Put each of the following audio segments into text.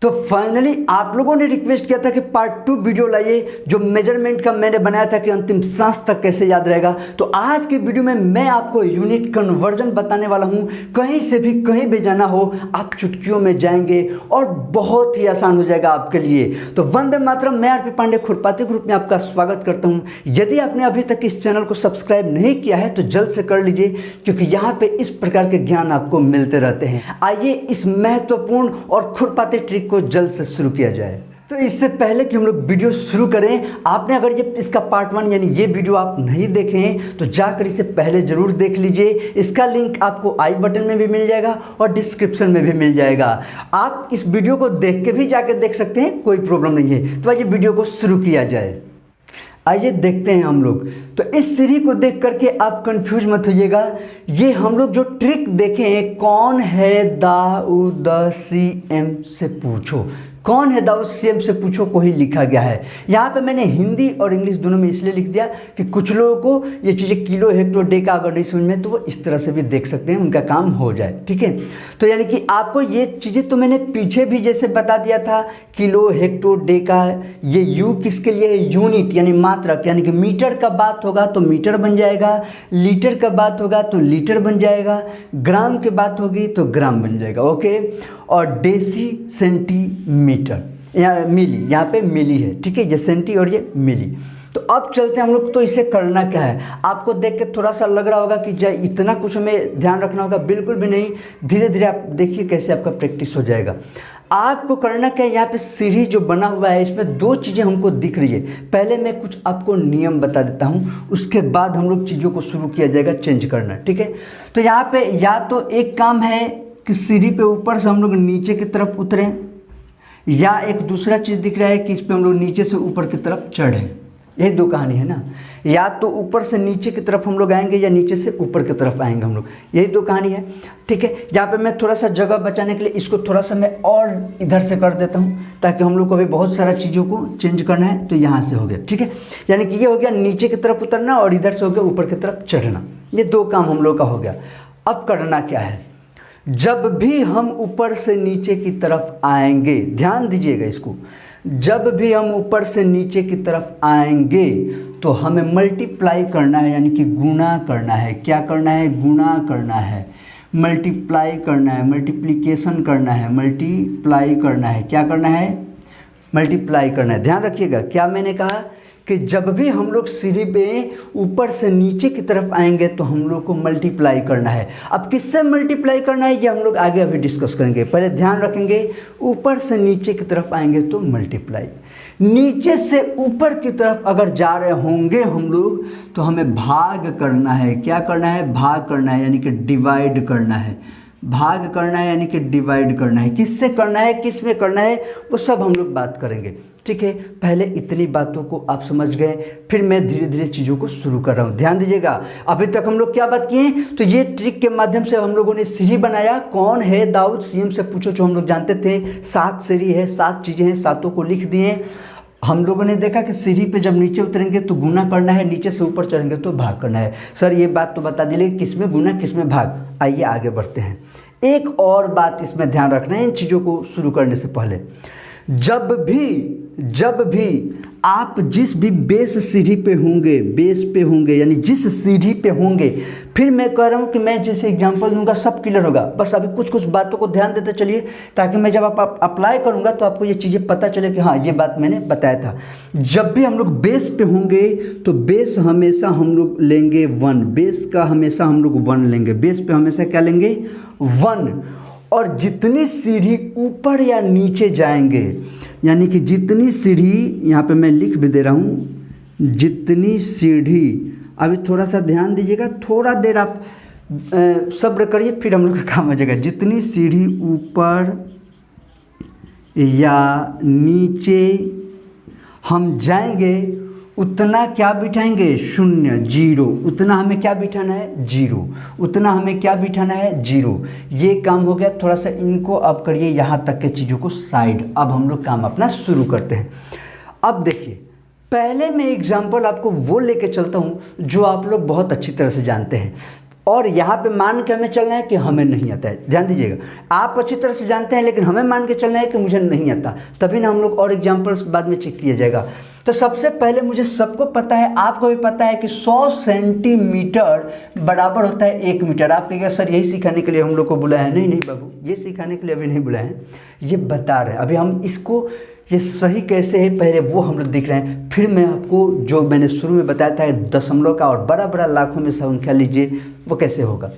तो फाइनली आप लोगों ने रिक्वेस्ट किया था कि पार्ट 2 वीडियो लाइए, जो मेजरमेंट का मैंने बनाया था कि अंतिम सांस तक कैसे याद रहेगा। तो आज की वीडियो में मैं आपको यूनिट कन्वर्जन बताने वाला हूं। कहीं से भी कहीं भी जाना हो आप चुटकियों में जाएंगे और बहुत ही आसान हो जाएगा आपके लिए। तो वंदे मातरम। मैं आरपी पांडे खुरपाती ग्रुप में आपका स्वागत करता हूं। यदि आपने अभी तक इस चैनल को सब्सक्राइब नहीं किया है तो जल्द से कर लीजिए, क्योंकि यहाँ पे इस प्रकार के ज्ञान आपको मिलते रहते हैं। आइए इस महत्वपूर्ण और खुरपाती ट्रिक को जल्द से शुरू किया जाए। तो इससे पहले कि हम लोग वीडियो शुरू करें, आपने अगर इसका पार्ट 1 यानी ये वीडियो आप नहीं देखे हैं तो जाकर इसे पहले जरूर देख लीजिए। इसका लिंक आपको आई बटन में भी मिल जाएगा और डिस्क्रिप्शन में भी मिल जाएगा। आप इस वीडियो को देख के भी जाकर देख सकते हैं, कोई प्रॉब्लम नहीं है। तो आइए वीडियो को शुरू किया जाए। आइए देखते हैं हम लोग। तो इस सीढ़ी को देख करके आप कंफ्यूज मत होइएगा। ये हम लोग जो ट्रिक देखे हैं, कौन है दाऊद सीएम से पूछो, कौन है दाऊद सीएम से पूछो को ही लिखा गया है। यहाँ पे मैंने हिंदी और इंग्लिश दोनों में इसलिए लिख दिया कि कुछ लोगों को ये चीज़ें किलो हेक्टोर डेका अगर नहीं समझ में तो वो इस तरह से भी देख सकते हैं, उनका काम हो जाए। ठीक है, तो यानी कि आपको ये चीज़ें तो मैंने पीछे भी जैसे बता दिया था, किलो हेक्टोर डेका, ये यू किसके लिए है, यूनिट यानी मात्रक, यानी कि मीटर का बात होगा तो मीटर बन जाएगा, लीटर का बात होगा तो लीटर बन जाएगा, ग्राम की बात होगी तो ग्राम बन जाएगा। ओके, और डेसी सेंटीमीटर या मिली, यहाँ पे मिली है। ठीक है, ये सेंटी और ये मिली। तो अब चलते हैं हम लोग। तो इसे करना क्या है, आपको देख के थोड़ा सा लग रहा होगा कि इतना कुछ हमें ध्यान रखना होगा, बिल्कुल भी नहीं। धीरे धीरे आप देखिए कैसे आपका प्रैक्टिस हो जाएगा। आपको करना क्या है, यहाँ पे सीढ़ी जो बना हुआ है इसमें दो चीज़ें हमको दिख रही है। पहले मैं कुछ आपको नियम बता देता हूँ, उसके बाद हम लोग चीज़ों को शुरू किया जाएगा चेंज करना। ठीक है, तो यहाँ पे या तो एक काम है कि सीढ़ी पे ऊपर से हम लोग नीचे की तरफ उतरें, या एक दूसरा चीज़ दिख रहा है कि इस पे हम लोग नीचे से ऊपर की तरफ चढ़ें। ये दो कहानी है ना, या तो ऊपर से नीचे की तरफ हम लोग आएंगे या नीचे से ऊपर की तरफ आएंगे हम लोग, यही दो कहानी है। ठीक है, यहाँ पे मैं थोड़ा सा जगह बचाने के लिए इसको थोड़ा सा मैं और इधर से कर देता हूँ, ताकि हम लोग को अभी बहुत सारा चीज़ों को चेंज करना है। तो यहाँ से हो गया। ठीक है, यानी कि ये हो गया नीचे की तरफ उतरना और इधर से हो गया ऊपर की तरफ चढ़ना। ये दो काम हम लोग का हो गया। अब करना क्या है, जब भी हम ऊपर से नीचे की तरफ आएंगे, ध्यान दीजिएगा इसको, जब भी हम ऊपर से नीचे की तरफ आएंगे तो हमें मल्टीप्लाई करना है, यानी कि गुणा करना है। क्या करना है, गुणा करना है, मल्टीप्लाई करना है, मल्टीप्लिकेशन करना है, मल्टीप्लाई करना है। क्या करना है, मल्टीप्लाई करना है। ध्यान रखिएगा, क्या मैंने कहा कि जब भी हम लोग सीढ़ी पे ऊपर से नीचे की तरफ आएंगे तो हम लोग को मल्टीप्लाई करना है। अब किससे मल्टीप्लाई करना है ये हम लोग आगे अभी डिस्कस करेंगे। पहले ध्यान रखेंगे, ऊपर से नीचे की तरफ आएंगे तो मल्टीप्लाई, नीचे से ऊपर की तरफ अगर जा रहे होंगे हम लोग तो हमें भाग करना है। क्या करना है, भाग करना है, यानी कि डिवाइड करना है। भाग करना है यानी कि डिवाइड करना है। किससे करना है, किस में करना है, वो सब हम लोग बात करेंगे। ठीक है, पहले इतनी बातों को आप समझ गए, फिर मैं धीरे धीरे चीज़ों को शुरू कर रहा हूँ। ध्यान दीजिएगा, अभी तक हम लोग क्या बात किए, तो ये ट्रिक के माध्यम से हम लोगों ने सीढ़ी बनाया। कौन है दाऊद सीएम से पूछो, जो हम लोग जानते थे। 7 सीढ़ी है, 7 चीज़ें हैं, 7 को लिख दिए। हम लोगों ने देखा कि सीढ़ी पे जब नीचे उतरेंगे तो गुना करना है, नीचे से ऊपर चढ़ेंगे तो भाग करना है। सर ये बात तो बता दी, लेकिन किस में गुना किस में भाग। आइए आगे बढ़ते हैं। एक और बात इसमें ध्यान रखना है इन चीज़ों को शुरू करने से पहले, जब भी आप जिस भी बेस सीढ़ी पे होंगे, बेस पे होंगे यानी जिस सीढ़ी पे होंगे, फिर मैं कह रहा हूँ कि मैं जैसे एग्जांपल दूंगा सब क्लियर होगा। बस अभी कुछ कुछ बातों को ध्यान देते चलिए, ताकि मैं जब आप अप्लाई करूँगा तो आपको ये चीज़ें पता चले कि हाँ ये बात मैंने बताया था। जब भी हम लोग बेस पे होंगे तो बेस हमेशा हम लोग लेंगे 1, बेस का हमेशा हम लोग 1 लेंगे। बेस पे हमेशा क्या लेंगे, 1। और जितनी सीढ़ी ऊपर या नीचे जाएंगे, यानी कि जितनी सीढ़ी, यहाँ पे मैं लिख भी दे रहा हूँ, जितनी सीढ़ी, अभी थोड़ा सा ध्यान दीजिएगा, थोड़ा देर आप सब्र करिए, फिर हम लोग का काम हो जाएगा। जितनी सीढ़ी ऊपर या नीचे हम जाएंगे उतना क्या बिठाएंगे, 0 0। उतना हमें क्या बिठाना है, 0। उतना हमें क्या बिठाना है, 0। ये काम हो गया। थोड़ा सा इनको अब करिए यहाँ तक के चीज़ों को साइड। अब हम लोग काम अपना शुरू करते हैं। अब देखिए, पहले मैं एग्जाम्पल आपको वो लेके चलता हूँ जो आप लोग बहुत अच्छी तरह से जानते हैं। और यहाँ पे मान के हमें चलना है कि हमें नहीं आता है। ध्यान दीजिएगा, आप अच्छी तरह से जानते हैं लेकिन हमें मान के चलना है कि मुझे नहीं आता, तभी ना हम लोग और एग्जाम्पल्स बाद में चेक किया जाएगा। तो सबसे पहले मुझे सबको पता है, आपको भी पता है कि 100 सेंटीमीटर बराबर होता है 1 मीटर। आप कहिएगा सर यही सिखाने के लिए हम लोग को बुलाया है। नहीं नहीं बाबू, ये सिखाने के लिए अभी नहीं बुलाए हैं, ये बता रहे हैं। अभी हम इसको ये सही कैसे है पहले वो हम लोग देख रहे हैं, फिर मैं आपको जो मैंने शुरू में बताया था दशमलव का और बड़ा बड़ा लाखों में संख्या लीजिए वो कैसे होगा।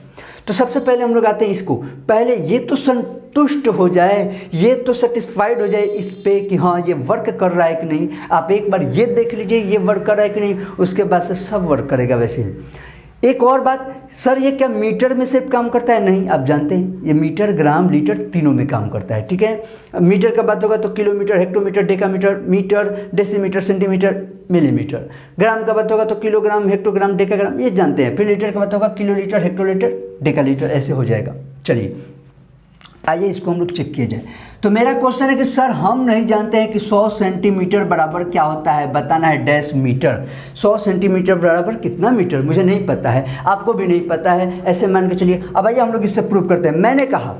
तो सबसे पहले हम लोग आते हैं इसको, पहले ये तो संतुष्ट हो जाए, ये तो सेटिस्फाइड हो जाए इस पे कि हाँ ये वर्क कर रहा है कि नहीं। आप एक बार ये देख लीजिए ये वर्क कर रहा है कि नहीं, उसके बाद से सब वर्क करेगा वैसे ही। एक और बात, सर ये क्या मीटर में सिर्फ काम करता है? नहीं, आप जानते हैं ये मीटर, ग्राम, लीटर तीनों में काम करता है। ठीक है, मीटर का बात होगा तो kilometre, hectometre, decametre, metre, decimetre, centimetre, millimetre. Gram का बात होगा तो किलोग्राम, हेक्टोग्राम, डेकाग्राम, ये जानते हैं। फिर लीटर का बात होगा किलोलीटर, हेक्टोलीटर, डेकालीटर, ऐसे हो जाएगा। चलिए आइए इसको हम लोग चेक किया जाए। तो मेरा क्वेश्चन है कि सर हम नहीं जानते हैं कि 100 सेंटीमीटर बराबर क्या होता है, बताना है डैश मीटर। 100 सेंटीमीटर बराबर कितना मीटर, मुझे नहीं पता है, आपको भी नहीं पता है, ऐसे मान के चलिए। अब आइए हम लोग इससे प्रूव करते हैं। मैंने कहा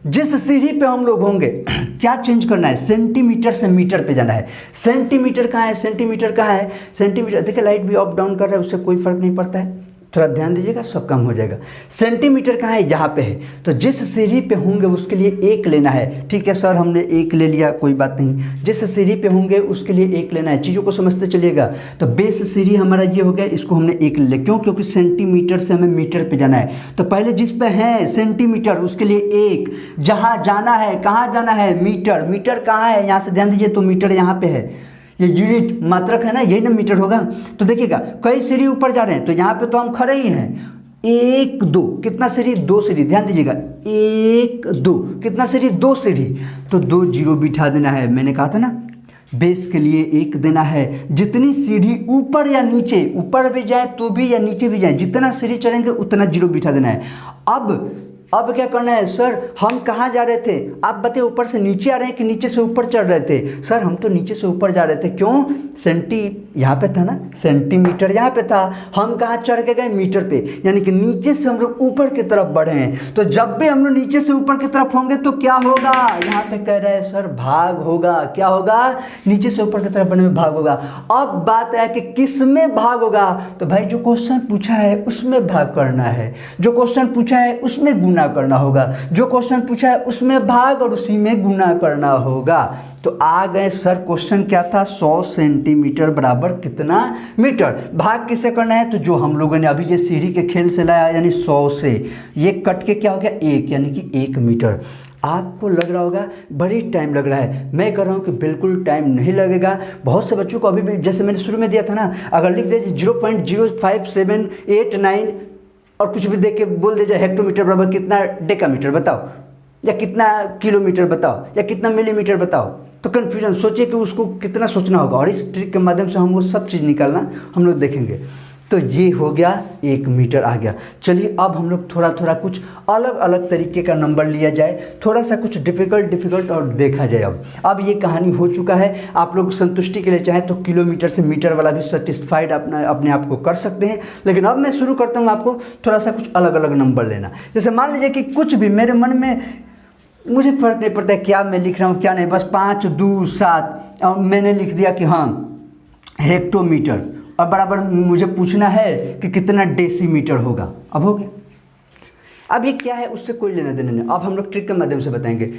जिस सीढ़ी पे हम लोग होंगे क्या चेंज करना है, सेंटीमीटर से मीटर पे जाना है। सेंटीमीटर कहाँ है, सेंटीमीटर कहाँ है, सेंटीमीटर, देखिए लाइट भी अप डाउन कर रहा है, उससे कोई फर्क नहीं पड़ता है, थोड़ा ध्यान दीजिएगा सब काम हो जाएगा। सेंटीमीटर कहाँ है, यहाँ पे है, तो जिस सीढ़ी पे होंगे उसके लिए 1 लेना है। ठीक है सर हमने 1 ले लिया, कोई बात नहीं, जिस सीढ़ी पे होंगे उसके लिए 1 लेना है। चीज़ों को समझते चलिएगा। तो बेस सीढ़ी हमारा ये हो गया, इसको हमने 1 ले लिया, क्यों, क्योंकि सेंटीमीटर से हमें मीटर पे जाना है। तो पहले जिस पे है सेंटीमीटर उसके लिए 1, जहाँ जाना है, कहाँ जाना है, मीटर। मीटर कहाँ है, यहाँ से ध्यान दीजिए, तो मीटर यहाँ पे है, ये यूनिट मात्रक है ना, यही ना मीटर होगा। तो देखिएगा कई सीढ़ी ऊपर जा रहे हैं, तो यहाँ पे तो हम खड़े ही हैं। 1 2 कितना सीढ़ी, 2 सीढ़ी, ध्यान दीजिएगा 1 2 कितना सीढ़ी, 2 सीढ़ी, तो 2 जीरो बिठा देना है। मैंने कहा था ना बेस के लिए 1 देना है। जितनी सीढ़ी ऊपर या नीचे, ऊपर भी जाए तो भी या नीचे भी जाए, जितना सीढ़ी चढ़ेंगे उतना जीरो बिठा देना है। अब क्या करना है, सर हम कहाँ जा रहे थे, आप बताइए, ऊपर से नीचे आ रहे हैं कि नीचे से ऊपर चढ़ रहे थे? सर हम तो नीचे से ऊपर जा रहे थे, क्यों, सेंटी यहाँ पे था ना, सेंटीमीटर यहाँ पे था, हम कहाँ चढ़ के गए, मीटर पे, यानी कि नीचे से हम लोग ऊपर की तरफ बढ़े हैं। तो जब भी हम लोग नीचे से ऊपर की तरफ होंगे तो क्या होगा, यहाँ पे कह रहे हैं सर भाग होगा। क्या होगा, नीचे से ऊपर की तरफ बढ़ने में भाग होगा। अब बात है कि किस में भाग होगा, तो भाई जो क्वेश्चन पूछा है उसमें भाग करना है, जो क्वेश्चन पूछा है उसमें गुना करना होगा, जो क्वेश्चन पूछा है उसमें भाग और उसी में गुना करना होगा। तो आ गए सर क्वेश्चन क्या था, 100 सेंटीमीटर बराबर कितना मीटर। भाग किससे करना है, तो जो हम लोगों ने अभी ये सीढ़ी के खेल से लाया, यानी 100 से ये कट के क्या हो गया 1, यानी कि 1 मीटर। आपको लग रहा होगा बड़ी टाइम लग रहा है, मैं कह रहा हूँ कि बिल्कुल टाइम नहीं लगेगा। बहुत से बच्चों को अभी भी, जैसे मैंने शुरू में दिया था ना, अगर लिख दीजिए 0.05789 और कुछ भी देख के बोल दीजिए हेक्टोमीटर बराबर कितना डेकामीटर बताओ, या कितना किलोमीटर बताओ, या कितना मिलीमीटर बताओ, तो कन्फ्यूजन, सोचिए कि उसको कितना सोचना होगा। और इस ट्रिक के माध्यम से हम वो सब चीज़ निकालना हम लोग देखेंगे। तो ये हो गया 1 मीटर आ गया। चलिए अब हम लोग थोड़ा थोड़ा कुछ अलग अलग तरीके का नंबर लिया जाए, थोड़ा सा कुछ डिफ़िकल्ट और देखा जाए। अब ये कहानी हो चुका है। आप लोग संतुष्टि के लिए चाहें तो किलोमीटर से मीटर वाला भी सेटिस्फाइड अपने आप को कर सकते हैं, लेकिन अब मैं शुरू करता हूँ आपको थोड़ा सा कुछ अलग अलग नंबर लेना। जैसे मान लीजिए कि कुछ भी मेरे मन में, मुझे फ़र्क नहीं पड़ता है क्या मैं लिख रहा हूँ क्या नहीं, बस 5 2 7 और मैंने लिख दिया कि हाँ हेक्टोमीटर, और बराबर मुझे पूछना है कि कितना डेसीमीटर होगा। अब हो गया। अब ये क्या है उससे कोई लेना देना नहीं, अब हम लोग ट्रिक के माध्यम से बताएंगे।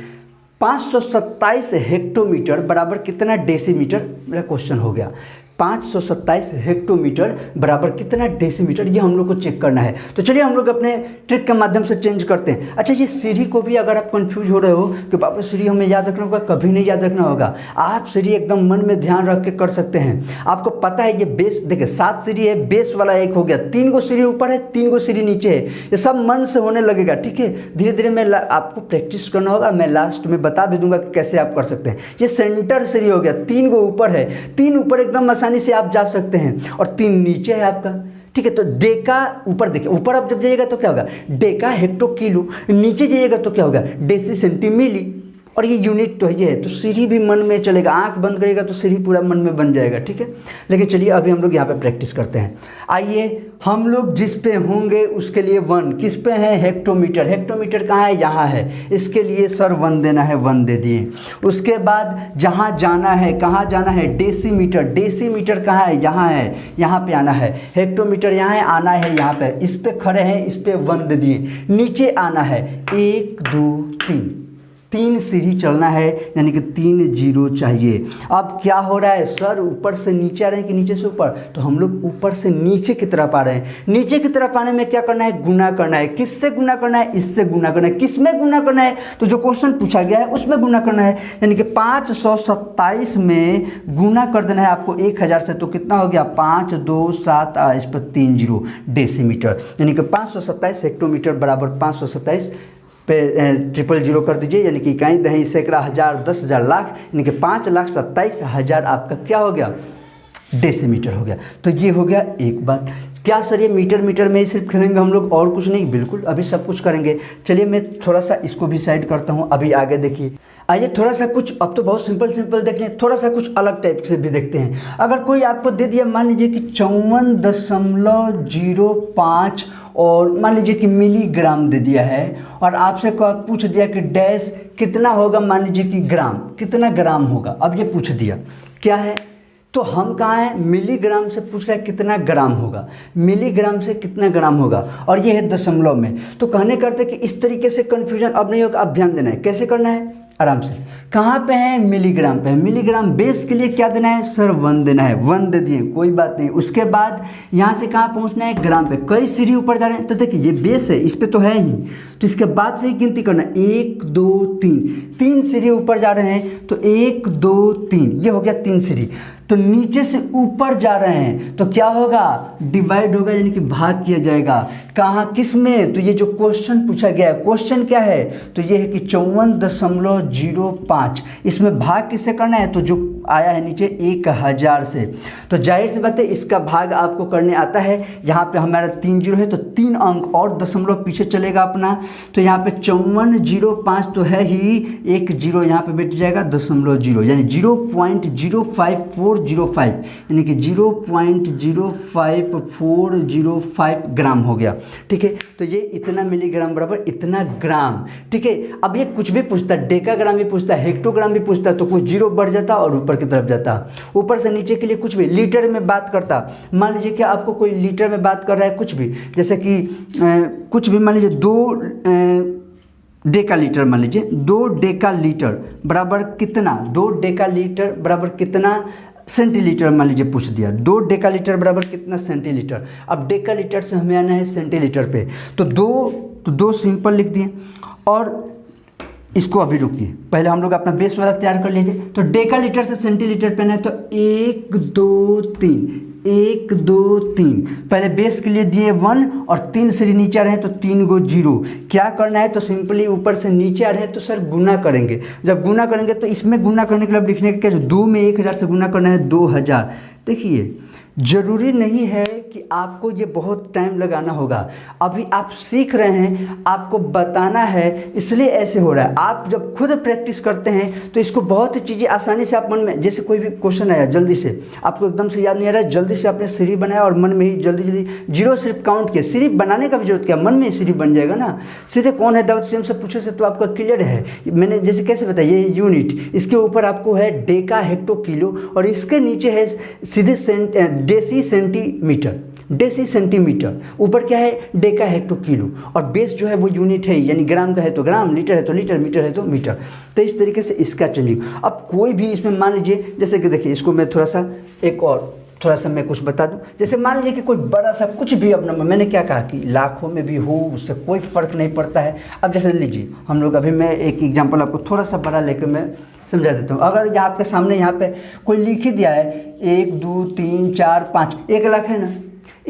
527 हेक्टोमीटर बराबर कितना डेसीमीटर, मेरा क्वेश्चन हो गया। 527 हेक्टोमीटर बराबर कितना डेसीमीटर, ये हम लोग को चेक करना है। तो चलिए हम लोग अपने ट्रिक के माध्यम से चेंज करते हैं। अच्छा ये सीढ़ी को भी अगर आप कंफ्यूज हो रहे हो कि पापा सीढ़ी हमें याद रखना होगा, कभी नहीं याद रखना होगा। आप सीढ़ी एकदम मन में ध्यान रख के कर सकते हैं। आपको पता है ये बेस, देखिए 7 सीढ़ी है, बेस वाला 1 हो गया, 3 गो सीढ़ी ऊपर है, 3 गो सीढ़ी नीचे है, ये सब मन से होने लगेगा। ठीक है, धीरे धीरे मैं आपको प्रैक्टिस करना होगा, मैं लास्ट में बता भी दूंगा कि कैसे आप कर सकते हैं। ये सेंटर सीढ़ी हो गया, 3 गो ऊपर है, 3 ऊपर एकदम आसानी से आप जा सकते हैं, और 3 नीचे है आपका। ठीक है, तो डेका ऊपर, देखिए ऊपर आप जब जाइएगा तो क्या होगा डेका हेक्टो किलो, नीचे जाइएगा तो क्या होगा डेसी सेंटी मिली। और ये यूनिट तो ये है, तो सीढ़ी भी मन में चलेगा, आंख बंद करेगा तो सीढ़ी पूरा मन में बन जाएगा, ठीक है। लेकिन चलिए अभी हम लोग यहाँ पे प्रैक्टिस करते हैं। आइए हम लोग जिस पे होंगे उसके लिए 1, किस पे है, हेक्टोमीटर। हेक्टोमीटर कहाँ है, यहाँ है, इसके लिए सर 1 देना है, 1 दे दिए। उसके बाद जहाँ जाना है, कहाँ जाना है, डेसीमीटर। डेसीमीटर कहाँ है, यहाँ है, यहाँ पे आना है। हेक्टोमीटर यहाँ है, आना है यहाँ पे, इस पे खड़े हैं, इस पे 1 दे दिए। नीचे आना है 1 2 3 सीढ़ी चलना है, यानी कि 3 0 चाहिए। अब क्या हो रहा है सर, ऊपर से नीचे आ रहे हैं कि नीचे से ऊपर, तो हम लोग ऊपर से नीचे की तरफ आ रहे हैं। नीचे की तरफ आने में क्या करना है, गुना करना है। किससे गुना करना है, इससे गुना करना है। किस में गुना करना है, तो जो क्वेश्चन पूछा गया है उसमें गुना करना है, यानी कि 527 में गुना कर देना है आपको 1000 से। तो कितना हो गया, 5 2 7 इस पर 3 0 डेसीमीटर, यानी कि 527 हेक्टोमीटर बराबर 527 पे 000 कर दीजिए, यानी कि इकाई, दही, सैकड़ा, हज़ार, 10,000, लाख, यानी कि 5,27,000 आपका क्या हो गया, डेसीमीटर हो गया। तो ये हो गया एक बात। क्या सर ये मीटर में ही सिर्फ खेलेंगे हम लोग और कुछ नहीं, बिल्कुल अभी सब कुछ करेंगे। चलिए मैं थोड़ा सा इसको भी साइड करता हूँ, अभी आगे देखिए। आइए थोड़ा सा कुछ, अब तो बहुत सिंपल देख लें, थोड़ा सा कुछ अलग टाइप से भी देखते हैं। अगर कोई आपको दे दिया, मान लीजिए कि 54.05 और मान लीजिए कि मिलीग्राम दे दिया है, और आपसे पूछ दिया कि डैश कितना होगा, मान लीजिए कि ग्राम, कितना ग्राम होगा, अब ये पूछ दिया क्या है, तो हम कहाँ हैं, मिलीग्राम से पूछ रहा है कितना ग्राम होगा, मिलीग्राम से कितना ग्राम होगा, और ये है दशमलव में। तो कहने करते कि इस तरीके से कन्फ्यूजन अब नहीं होगा, अब ध्यान देना है कैसे करना है, आराम से। कहाँ पे है, मिलीग्राम पे है। मिलीग्राम बेस के लिए क्या देना है सर, 1 देना है, 1 दे दिए, कोई बात नहीं। उसके बाद यहाँ से कहाँ पहुँचना है, ग्राम पे। कई सीढ़ी ऊपर जा रहे हैं, तो देखिए ये बेस है, इस पे तो है ही, तो इसके बाद से ही गिनती करना, 1 2 3 सीढ़ी ऊपर जा रहे हैं, तो 1 2 3 ये हो गया 3 सीढ़ी। तो नीचे से ऊपर जा रहे हैं तो क्या होगा, डिवाइड होगा, यानी कि भाग किया जाएगा। कहाँ, किस में, तो ये जो क्वेश्चन पूछा गया है, क्वेश्चन क्या है, तो ये है कि 54.05, इसमें भाग किससे करना है, तो जो आया है नीचे 1000 से, तो जाहिर सी बात है इसका भाग आपको करने आता है। यहाँ पे हमारा 3 0 है, तो 3 अंक और दशमलव पीछे चलेगा अपना, तो यहाँ पे 5405 तो है ही, 1 0 यहाँ पे बैठ जाएगा, दशमलव 0, यानी 0.05405, यानी कि 0.05405 ग्राम हो गया, ठीक है। तो ये इतना मिलीग्राम बराबर इतना ग्राम, ठीक है। अब ये कुछ भी पूछता है, डेकाग्राम भी पूछता है, हेक्टोग्राम भी पूछता है, तो कुछ 0 बढ़ जाता और ऊपर की तरफ जाता, ऊपर से नीचे के लिए कुछ भी, लीटर में बात करता, मान लीजिए कि आपको कोई लीटर में बात कर रहा है, कुछ भी, जैसे कि कुछ भी, मान लीजिए 2 डेकालीटर, मान लीजिए 2 डेकालीटर बराबर कितना, 2 डेकालीटर बराबर कितना सेंटीलीटर, मान लीजिए पूछ दिया 2 डेकालीटर बराबर कितना सेंटीलीटर। अब डेकालीटर से हमें आना है सेंटीलीटर पे, तो 2 सिंपल लिख दिए, और इसको अभी रुकिए, पहले हम लोग अपना बेस वाला तैयार कर लीजिए। तो डेकालीटर से सेंटीलीटर पे है, तो 1 2 3 पहले बेस के लिए दिए 1 और 3 सीढ़ी नीचे आ रहे हैं, तो 3 गो 0। क्या करना है, तो सिंपली ऊपर से नीचे आ रहे हैं तो सर गुना करेंगे। जब गुना करेंगे तो इसमें गुना करने के लिए अब लिखने का क्या, 2 में 1000 से गुना करना है 2000। देखिए जरूरी नहीं है कि आपको ये बहुत टाइम लगाना होगा, अभी आप सीख रहे हैं, आपको बताना है, इसलिए ऐसे हो रहा है। आप जब खुद प्रैक्टिस करते हैं तो इसको बहुत ही चीज़ें आसानी से आप मन में, जैसे कोई भी क्वेश्चन आया जल्दी से, आपको एकदम से याद नहीं आ रहा है, जल्दी से आपने सीढ़ी बनाया और मन में ही जल्दी 0 सिर्फ काउंट किया, सीढ़ी बनाने का भी जरूरत क्या, मन में ही सीढ़ी बन जाएगा ना। सीधे कौन है दाऊद सिम से पूछे से तो आपका क्लियर है। मैंने जैसे कैसे बताया, ये यूनिट, इसके ऊपर आपको है डेका, हेक्टो, किलो, और इसके नीचे है सीधे डेसी सेंटीमीटर, ऊपर क्या है, डेका, हेक्टो, किलो, और बेस जो है वो यूनिट है, यानी ग्राम का है तो ग्राम, लीटर है तो लीटर, मीटर है तो मीटर। तो इस तरीके से इसका चेंजिंग। अब कोई भी इसमें मान लीजिए, जैसे कि देखिए इसको मैं थोड़ा सा एक और थोड़ा सा मैं कुछ बता दूं, जैसे मान लीजिए कि कोई बड़ा सा कुछ भी, अब नंबर मैंने क्या कहा कि लाखों में भी हो, उससे कोई फ़र्क नहीं पड़ता है। अब जैसे लीजिए हम लोग, अभी मैं एक एग्जांपल आपको थोड़ा सा बड़ा लेकर मैं समझा देता हूँ। अगर यहाँ आपके सामने यहाँ पे कोई लिख ही दिया है 1 2 3 4 5, 1 लाख है ना,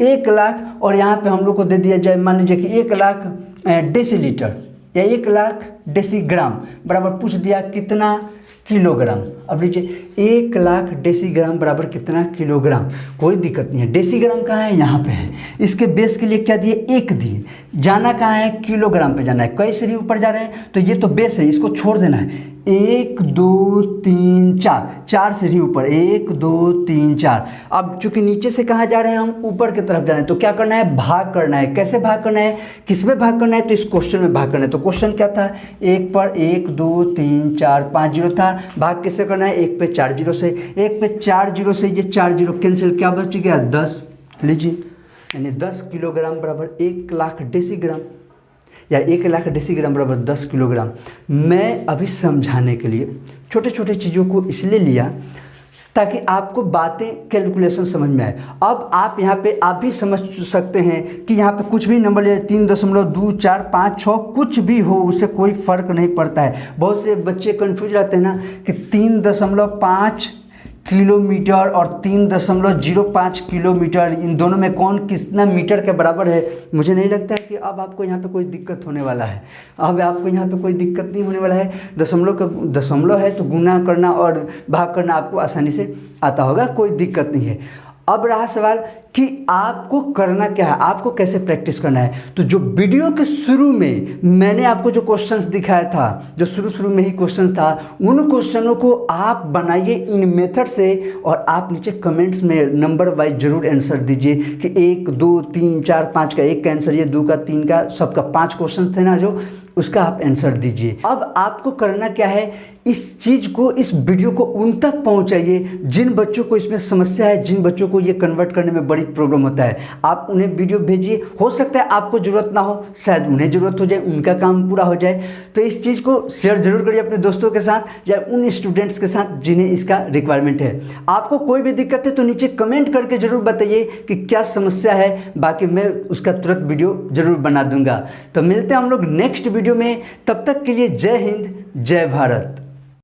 1 लाख, और यहाँ पे हम लोग को दे दिया जाए, मान लीजिए कि 1 लाख डेसीलीटर या 1 लाख डेसीग्राम बराबर पूछ दिया कितना किलोग्राम। अब लीजिए 1 लाख डेसीग्राम बराबर कितना किलोग्राम, कोई दिक्कत नहीं है। डेसीग्राम कहाँ है, यहाँ पे है। इसके बेस के लिए क्या दिए, 1 दिए, जाना कहाँ है, किलोग्राम पे जाना है। कई सीढ़ी ऊपर जा रहे हैं तो ये तो बेस है, इसको छोड़ देना है। 1 2 3 4, 4 सीढ़ी ऊपर, 1 2 3 4। अब चूंकि नीचे से कहाँ जा रहे हैं, हम ऊपर की तरफ जा रहे हैं, तो क्या करना है, भाग करना है। कैसे भाग करना है, किस में भाग करना है, तो इस क्वेश्चन में भाग करना है। तो क्वेश्चन क्या था, 1 पर 1 2 3 4 5 जीरो था, भाग किससे करना है, 1 पे 4 जीरो से। 1 पे 4 जीरो से ये 4 जीरो कैंसिल, क्या बच गया, 10। लीजिए, यानी 10 किलोग्राम बराबर 1 लाख डेसीग्राम, या 1 लाख डेसीग्राम बराबर 10 किलोग्राम। मैं अभी समझाने के लिए छोटे छोटे चीज़ों को इसलिए लिया ताकि आपको बातें, कैलकुलेशन समझ में आए। अब आप यहाँ पे आप भी समझ सकते हैं कि यहाँ पे कुछ भी नंबर ले, 3.2 4 5 6 कुछ भी हो, उससे कोई फ़र्क नहीं पड़ता है। बहुत से बच्चे कंफ्यूज रहते हैं ना कि 3.5 किलोमीटर और 3.05 किलोमीटर, इन दोनों में कौन कितना मीटर के बराबर है। मुझे नहीं लगता है कि अब आपको यहाँ पे कोई दिक्कत होने वाला है। अब आपको यहाँ पे कोई दिक्कत नहीं होने वाला है। दशमलव है तो गुना करना और भाग करना आपको आसानी से आता होगा, कोई दिक्कत नहीं है। अब रहा सवाल कि आपको करना क्या है, आपको कैसे प्रैक्टिस करना है। तो जो वीडियो के शुरू में मैंने आपको जो क्वेश्चंस दिखाया था, जो शुरू में ही क्वेश्चन था, उन क्वेश्चनों को आप बनाइए इन मेथड से, और आप नीचे कमेंट्स में नंबर वाइज जरूर आंसर दीजिए कि 1 2 3 4 5 का 1 का आंसर, ये 2 का 3 का, सबका 5 क्वेश्चन थे ना जो, उसका आप आंसर दीजिए। अब आपको करना क्या है, इस चीज़ को, इस वीडियो को उन तक पहुंचाइए जिन बच्चों को इसमें समस्या है, जिन बच्चों को ये कन्वर्ट करने में बड़ी प्रॉब्लम होता है। आप उन्हें वीडियो भेजिए, हो सकता है आपको ज़रूरत ना हो, शायद उन्हें ज़रूरत हो जाए, उनका काम पूरा हो जाए। तो इस चीज़ को शेयर जरूर करिए अपने दोस्तों के साथ या उन स्टूडेंट्स के साथ जिन्हें इसका रिक्वायरमेंट है। आपको कोई भी दिक्कत है तो नीचे कमेंट करके ज़रूर बताइए कि क्या समस्या है, बाकी मैं उसका तुरंत वीडियो ज़रूर बना दूंगा। तो मिलते हैं हम लोग नेक्स्ट वीडियो में, तब तक के लिए जय हिंद, जय भारत।